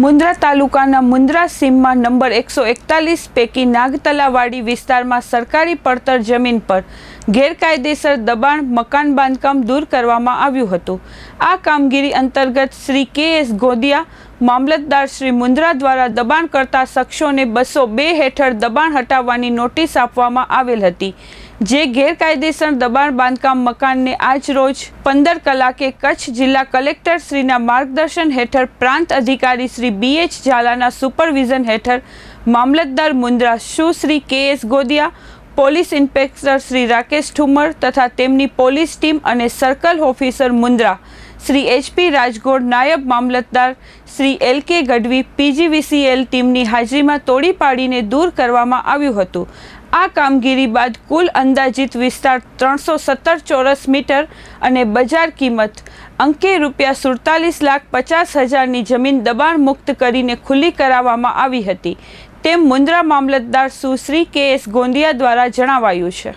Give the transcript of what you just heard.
મુન્દ્રા તાલુકાના મુન્દ્રા સીમમાં નંબર 141 પૈકી નાગતલાવાડી વિસ્તારમાં સરકારી પડતર જમીન પર ગેરકાયદેસર દબાણ મકાન બાંધકામ દૂર કરવામાં આવ્યું હતું। આ કામગીરી અંતર્ગત શ્રી કે.એસ. ગોંદિયા મામલતદાર શ્રી મુન્દ્રા દ્વારા દબાણ કરતા શખ્સોને 202 હેઠળ દબાણ હટાવવાની નોટિસ આપવામાં આવેલ હતી, જે ગેરકાયદેસર દબાણ બાંધકામ મકાનને આજ રોજ 15 કલાકે કચ્છ જિલ્લા કલેક્ટર શ્રીના માર્ગદર્શન હેઠળ પ્રાંત અધિકારી શ્રી બી.એચ. ઝાલાના સુપરવિઝન હેઠળ મામલતદાર મુન્દ્રા સુશ્રી કે.એસ. ગોંદિયા, પોલીસ ઇન્સ્પેક્ટર શ્રી રાકેશ ઠુમર તથા તેમની પોલીસ ટીમ અને સર્કલ ઓફિસર મુન્દ્રા શ્રી એચ.પી. રાજગોર, નાયબ મામલતદાર શ્રી એલ.કે. ગઢવી, પીજીવીસીએલ ટીમની હાજરીમાં તોડી પાડીને દૂર કરવામાં આવ્યું હતું। આ કામગીરી બાદ કુલ અંદાજિત વિસ્તાર 317 ચોરસ મીટર અને બજાર કિંમત અંકે ₹47,50,000ની જમીન દબાણ મુક્ત કરીને ખુલ્લી કરાવવામાં આવી હતી, તેમ મુન્દ્રા મામલતદાર સુશ્રી કે.એસ. ગોંદિયા દ્વારા જણાવાયું છે।